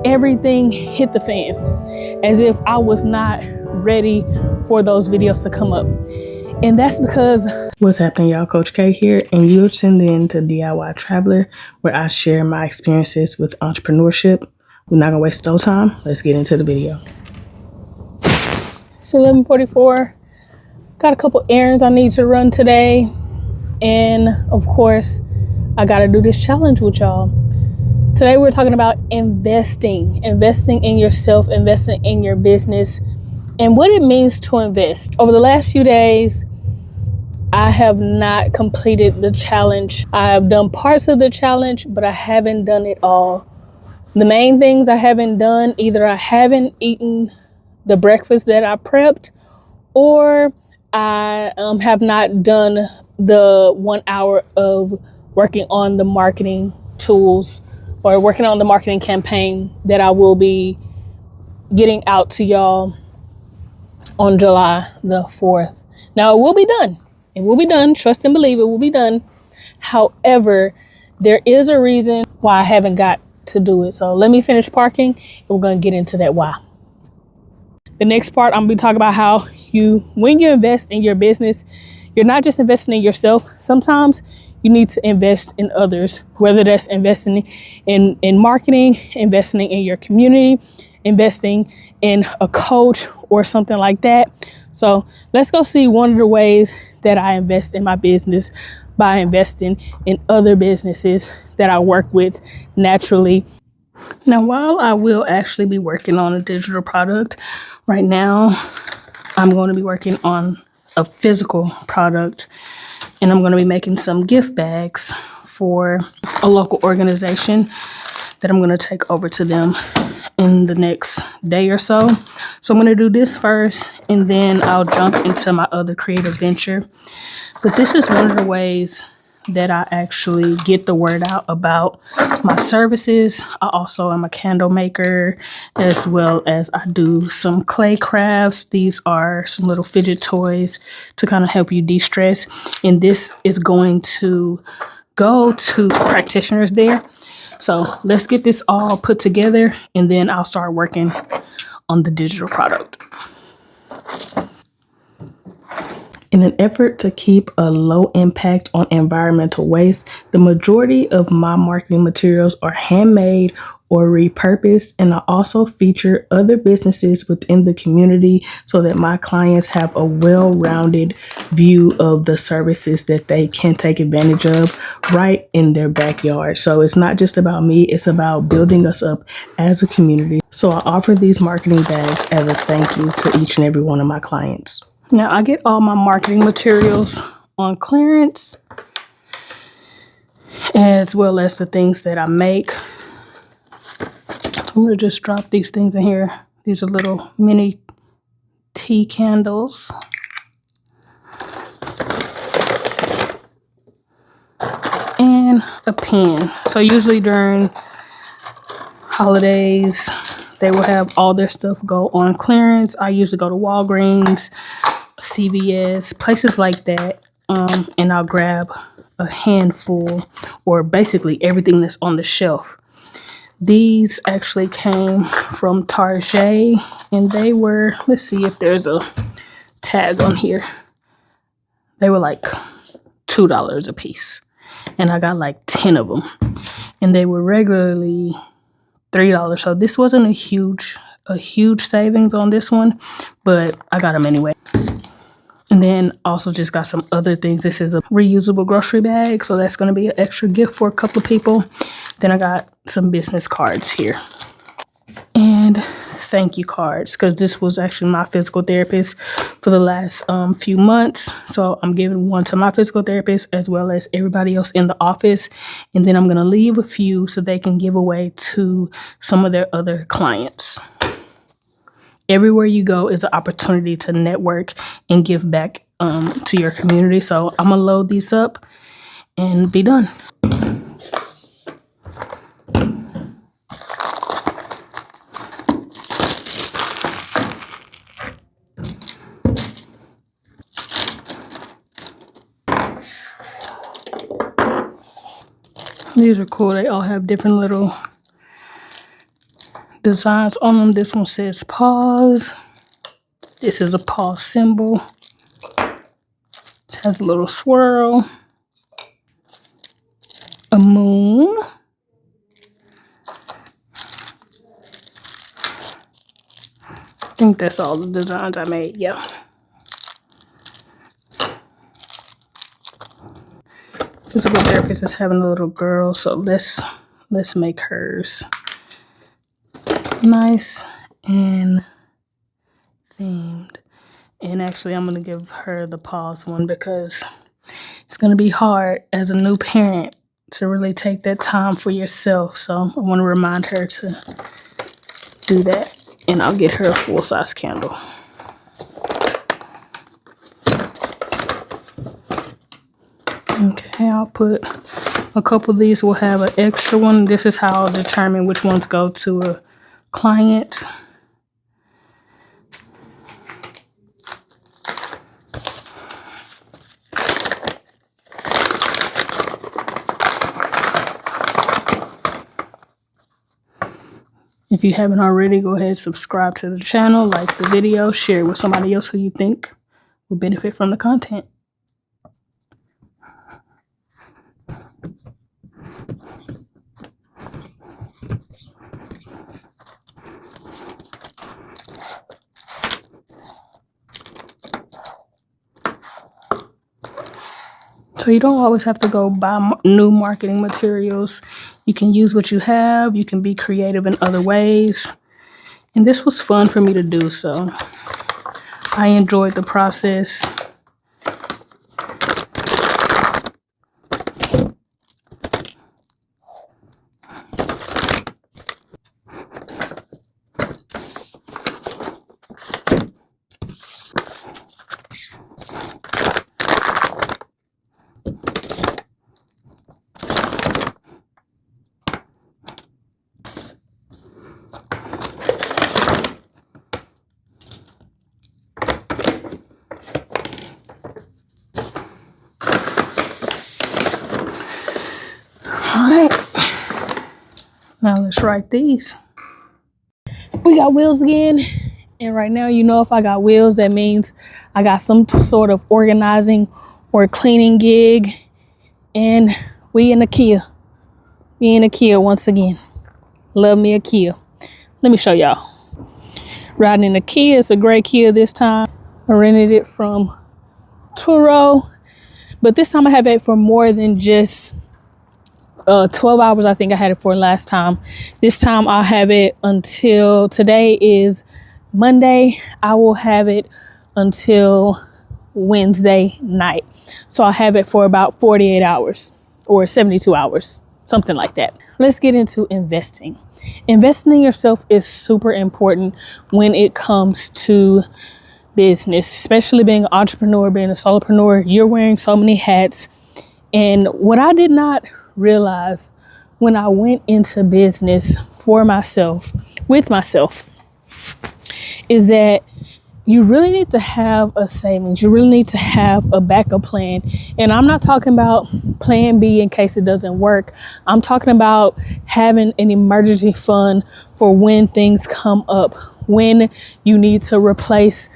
everything hit the fan, as if I was not ready for those videos to come up. And that's because... What's happening, y'all? Coach K here, and you're tuned in to DIY Traveler, where I share my experiences with entrepreneurship. We're not gonna waste no time. Let's get into the video. It's 11:44. Got a couple errands I need to run today, and of course, I gotta do this challenge with y'all. Today we're talking about investing in yourself, investing in your business, and what it means to invest. Over the last few days, I have not completed the challenge. I have done parts of the challenge, but I haven't done it all. The main things I haven't done, either I haven't eaten the breakfast that I prepped, or I have not done the 1 hour of working on the marketing tools or working on the marketing campaign that I will be getting out to y'all on July the 4th. Now, it will be done. It will be done. Trust and believe it will be done. However, there is a reason why I haven't got to do it. So let me finish parking and we're going to get into that why. The next part, I'm going to be talking about how when you invest in your business, you're not just investing in yourself. Sometimes you need to invest in others, whether that's investing in marketing, investing in your community, investing in a coach or something like that. So let's go see one of the ways that I invest in my business by investing in other businesses that I work with naturally. Now, while I will actually be working on a digital product, right now I'm going to be working on a physical product, and I'm going to be making some gift bags for a local organization that I'm going to take over to them in the next day or so. So I'm going to do this first, and then I'll jump into my other creative venture. But this is one of the ways that I actually get the word out about my services. I also am a candle maker, as well as I do some clay crafts. These are some little fidget toys to kind of help you de-stress. And this is going to go to practitioners there. So let's get this all put together, and then I'll start working on the digital product. In an effort to keep a low impact on environmental waste, the majority of my marketing materials are handmade or repurposed, and I also feature other businesses within the community so that my clients have a well-rounded view of the services that they can take advantage of right in their backyard. So it's not just about me, it's about building us up as a community. So I offer these marketing bags as a thank you to each and every one of my clients. Now, I get all my marketing materials on clearance, as well as the things that I make. So I'm going to just drop these things in here. These are little mini tea candles. And a pen. So usually during holidays, they will have all their stuff go on clearance. I usually go to Walgreens, CVS, places like that, and I'll grab a handful, or basically everything that's on the shelf. These actually came from Target, and they were, let's see if there's a tag on here. They were like $2 a piece, and I got like 10 of them, and they were regularly $3. So this wasn't a huge savings on this one, but I got them anyway. And then also just got some other things. This is a reusable grocery bag, so that's going to be an extra gift for a couple of people. Then I got some business cards here and thank you cards, because this was actually my physical therapist for the last few months. So I'm giving one to my physical therapist as well as everybody else in the office, and then I'm going to leave a few so they can give away to some of their other clients. Everywhere you go is an opportunity to network and give back to your community. So I'm going to load these up and be done. These are cool. They all have different little designs on them. This one says pause. This is a pause symbol. It has a little swirl, a moon, I think that's all the designs I made. Yeah. Physical therapist is having a little girl, so let's make hers nice and themed. And actually, I'm gonna give her the pause one because it's gonna be hard as a new parent to really take that time for yourself. So I want to remind her to do that. And I'll get her a full-size candle. Okay, I'll put a couple of these. We'll have an extra one. This is how I'll determine which ones go to a client. If you haven't already, go ahead and subscribe to the channel, like the video, share it with somebody else who you think will benefit from the content. So you don't always have to go buy new marketing materials. You can use what you have. You can be creative in other ways. And this was fun for me to do, so I enjoyed the process. Now let's write these. We got wheels again. And right now, you know, if I got wheels, that means I got some sort of organizing or cleaning gig. And we in a Kia. We in a Kia once again. Love me a Kia. Let me show y'all. Riding in a Kia. It's a gray Kia this time. I rented it from Turo. But this time I have it for more than just 12 hours. I think I had it for last time. This time I'll have it until today is Monday. I will have it until Wednesday night. So I'll have it for about 48 hours or 72 hours, something like that. Let's get into investing. Investing in yourself is super important when it comes to business, especially being an entrepreneur, being a solopreneur. You're wearing so many hats. And what I did not realize when I went into business for myself, with myself, is that you really need to have a savings. You really need to have a backup plan. And I'm not talking about plan B in case it doesn't work. I'm talking about having an emergency fund for when things come up, when you need to replace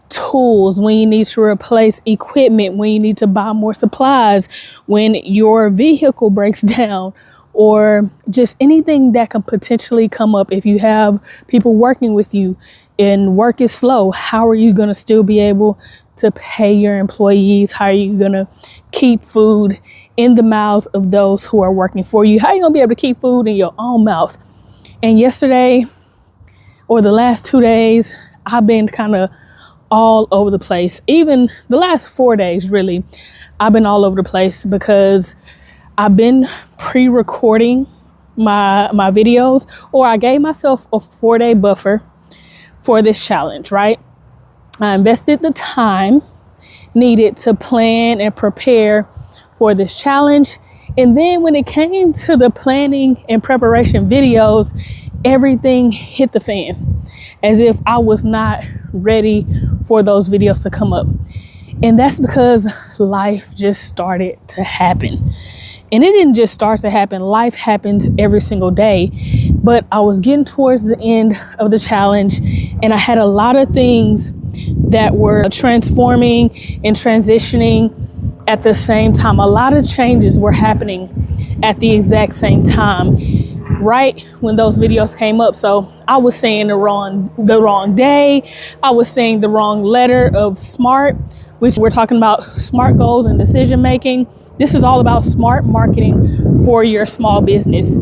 tools, when you need to replace equipment, when you need to buy more supplies, when your vehicle breaks down, or just anything that can potentially come up. If you have people working with you and work is slow, how are you going to still be able to pay your employees? How are you going to keep food in the mouths of those who are working for you? How are you going to be able to keep food in your own mouth? And yesterday, or the last 2 days, I've been kind of all over the place. Even the last 4 days, really, I've been all over the place because I've been pre-recording my videos, or I gave myself a 4-day buffer for this challenge, right? I invested the time needed to plan and prepare for this challenge. And then when it came to the planning and preparation videos, everything hit the fan, as if I was not ready for those videos to come up. And that's because life just started to happen. And it didn't just start to happen. Life happens every single day. But I was getting towards the end of the challenge, and I had a lot of things that were transforming and transitioning at the same time. A lot of changes were happening at the exact same time, right when those videos came up. So I was saying the wrong day. I was saying the wrong letter of SMART, which we're talking about SMART goals and decision making. This is all about smart marketing for your small business.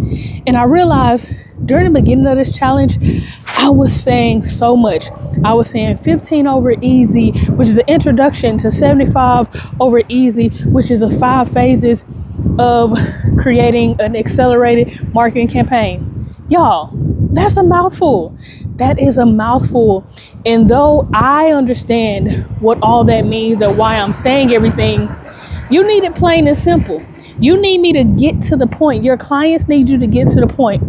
And I realized during the beginning of this challenge, I was saying so much. I was saying 15 over easy, which is an introduction to 75 over easy, which is the 5 phases of creating an accelerated marketing campaign. Y'all, that's a mouthful. That is a mouthful. And though I understand what all that means and why I'm saying everything, you need it plain and simple. You need me to get to the point. Your clients need you to get to the point.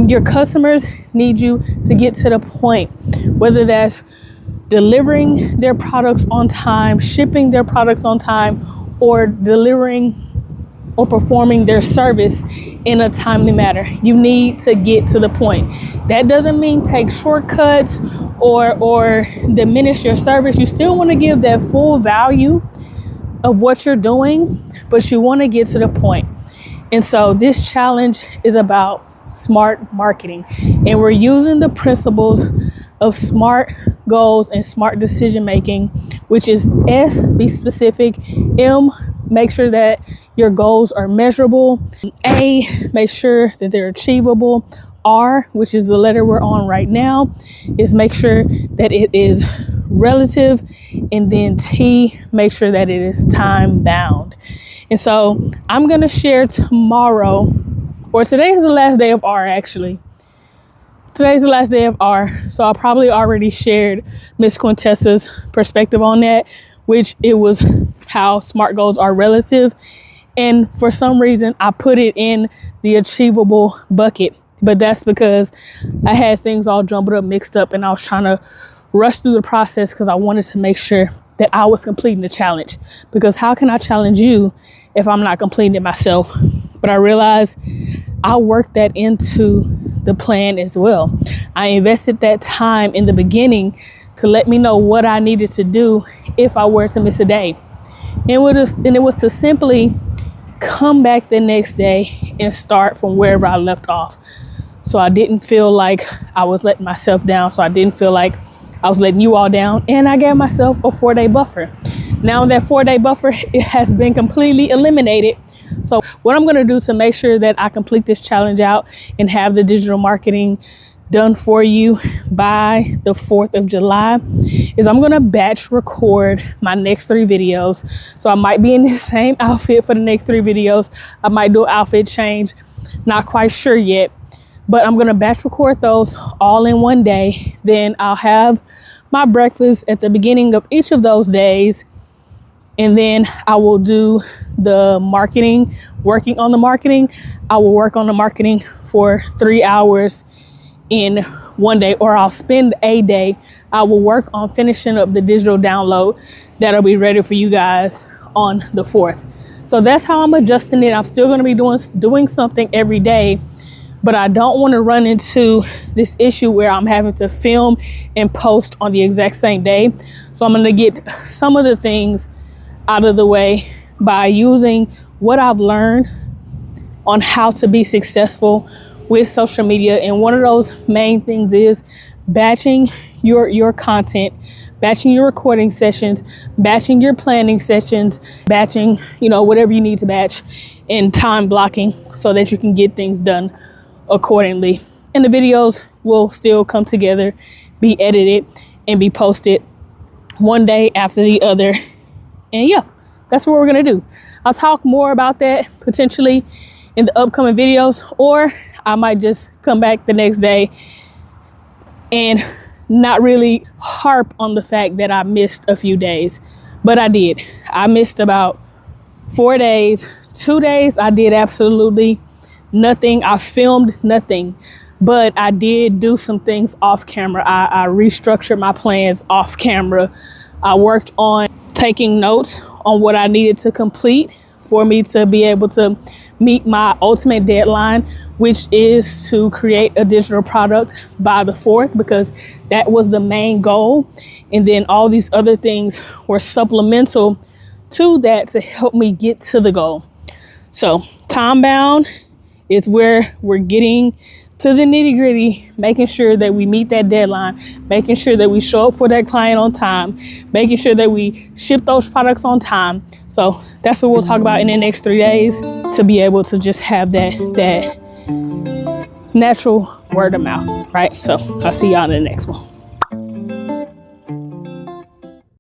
Your customers need you to get to the point, whether that's delivering their products on time, shipping their products on time, or delivering or performing their service in a timely manner. You need to get to the point. That doesn't mean take shortcuts or diminish your service. You still want to give that full value of what you're doing, but you want to get to the point. And so this challenge is about smart marketing, and we're using the principles of SMART goals and SMART decision making, which is S, be specific; M, make sure that your goals are measurable; A, make sure that they're achievable; R, which is the letter we're on right now, is make sure that it is relative; and then T, make sure that it is time bound. And so I'm going to share tomorrow, or today is the last day of R actually. Today's the last day of R. So I probably already shared Miss Quentesa's perspective on that, which it was how SMART goals are relative. And for some reason, I put it in the achievable bucket. But that's because I had things all jumbled up, mixed up, and I was trying to rush through the process because I wanted to make sure that I was completing the challenge. Because how can I challenge you if I'm not completing it myself? But I realized I worked that into the plan as well. I invested that time in the beginning to let me know what I needed to do if I were to miss a day. And it was to simply come back the next day and start from wherever I left off. So I didn't feel like I was letting myself down. So I didn't feel like I was letting you all down. And I gave myself a 4-day buffer. Now that 4-day buffer, it has been completely eliminated. So what I'm going to do to make sure that I complete this challenge out and have the digital marketing done for you by the 4th of July is I'm going to batch record my next 3 videos. So I might be in the same outfit for the next 3 videos. I might do an outfit change. Not quite sure yet, but I'm going to batch record those all in one day. Then I'll have my breakfast at the beginning of each of those days. And then I will do the marketing, working on the marketing. I will work on the marketing for 3 hours in one day, or I'll spend a day. I will work on finishing up the digital download that'll be ready for you guys on the 4th. So that's how I'm adjusting it. I'm still going to be doing something every day, but I don't want to run into this issue where I'm having to film and post on the exact same day. So I'm going to get some of the things out of the way by using what I've learned on how to be successful with social media. And one of those main things is batching your content, batching your recording sessions, batching your planning sessions, batching, whatever you need to batch, and time blocking so that you can get things done accordingly. And the videos will still come together, be edited, and be posted one day after the other. And yeah, that's what we're going to do. I'll talk more about that potentially in the upcoming videos, or I might just come back the next day and not really harp on the fact that I missed a few days. But I did. I missed about 4 days. 2 days, I did absolutely nothing. I filmed nothing. But I did do some things off camera. I restructured my plans off camera. I worked on taking notes on what I needed to complete for me to be able to meet my ultimate deadline, which is to create a digital product by the 4th, because that was the main goal. And then all these other things were supplemental to that to help me get to the goal. So time bound is where we're getting to the nitty gritty, making sure that we meet that deadline, making sure that we show up for that client on time, making sure that we ship those products on time. So that's what we'll talk about in the next 3 days, to be able to just have that natural word of mouth, right? So I'll see y'all in the next one.